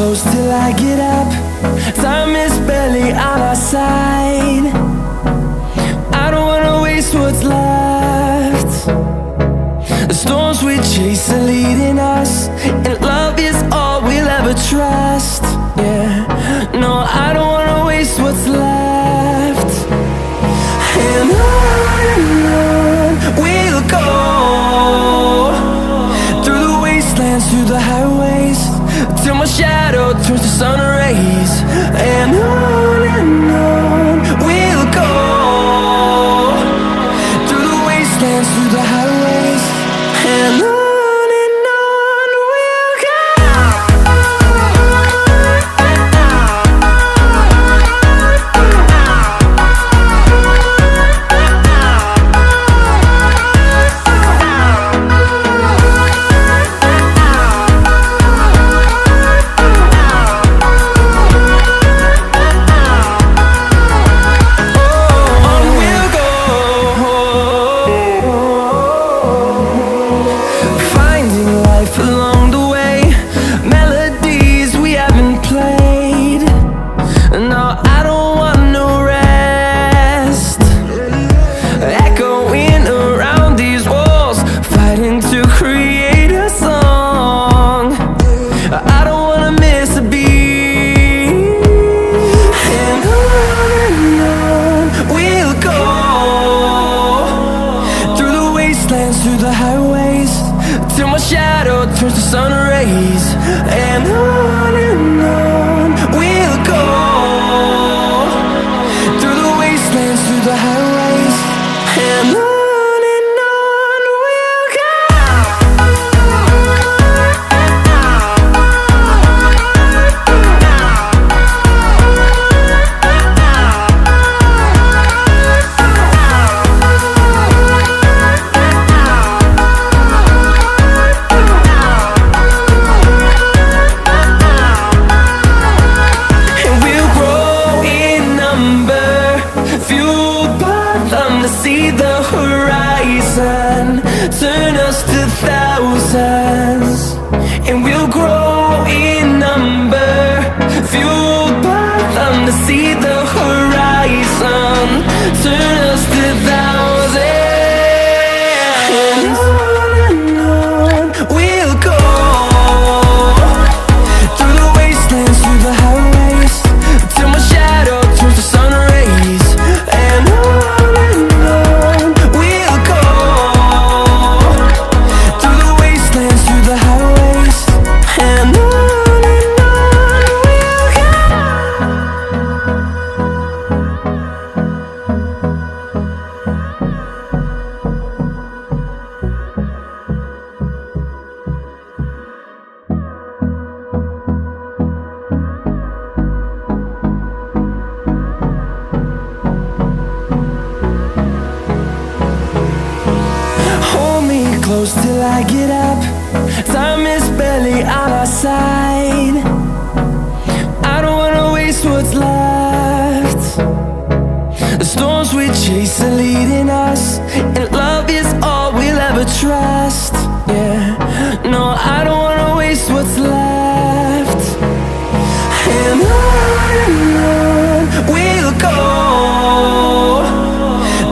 close till I get up. Time is barely on our side. I don't wanna waste what's left. The storms we chase are leading us, and love is all we'll ever trust. Yeah, no, I don't wanna waste what's left. And on we'll go, through the wastelands, through the highways, till my shadow turns to sun rays. And on we'll go, through the wastelands, through the highways, and on we'll go. Through the highways, till my shadow turns to sun rays. And on we'll go, through the wastelands, through the highways, and on we'll go. See the horizon, turn us to thousands, and we'll grow in number, fueled by them. To see the horizon, turn us to thousands, and on we'll go, through the wastelands, through the highways, till my shadow turns to sun rays. And close till I get up. Time is barely on our side. I don't wanna waste what's left. The storms we chase are leading us, and love is all we'll ever trust. Yeah, no, I don't wanna waste what's left. And on we'll go,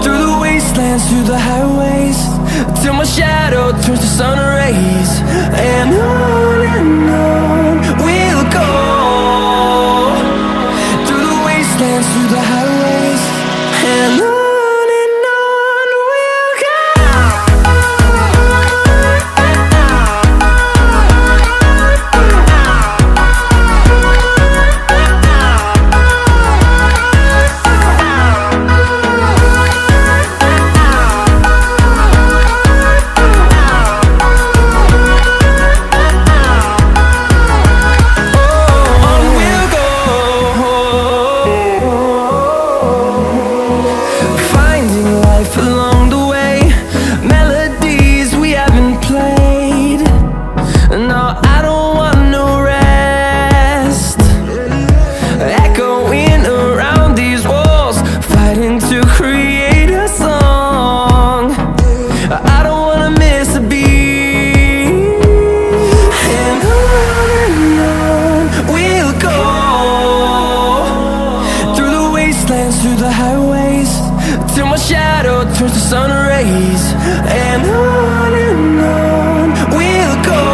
through the wastelands, through the highways, till my shadow turns to sun rays. And on we'll go, through the wastelands, through the highways, and on till my shadow turns to sun rays. And on we'll go,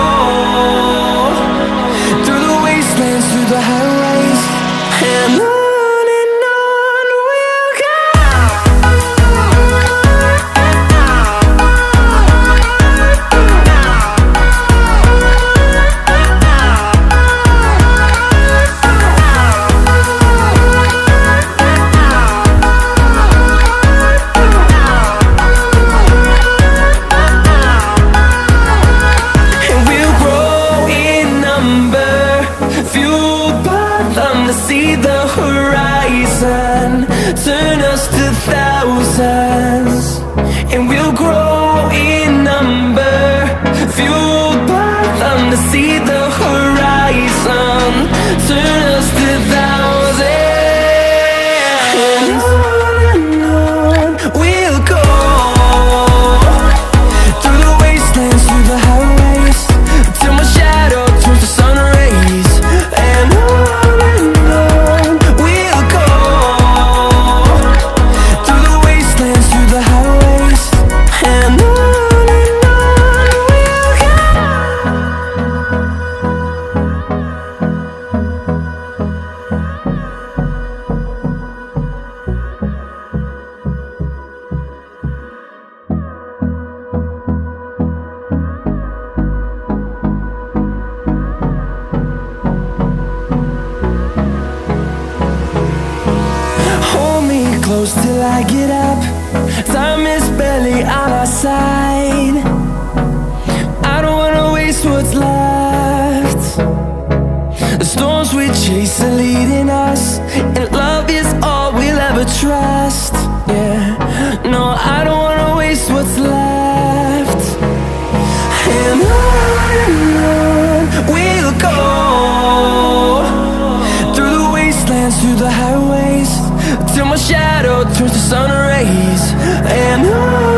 through the wastelands, through the highways. And on we'll go. See the horizon turn us to thousands, and we'll grow in number, fueled by them to see the horizon turn us to thousands. And on we'll go, through the wastelands, through the highways, till my shadow turns to sun rays. And on close till I get up. Time is barely on our side. I don't wanna waste what's left. The storms we chase are leading us, and love is all we'll ever trust. Yeah, no, I don't wanna waste what's left. And on we'll go, through the wastelands, through the highways, till my shadow turns to sun rays. And on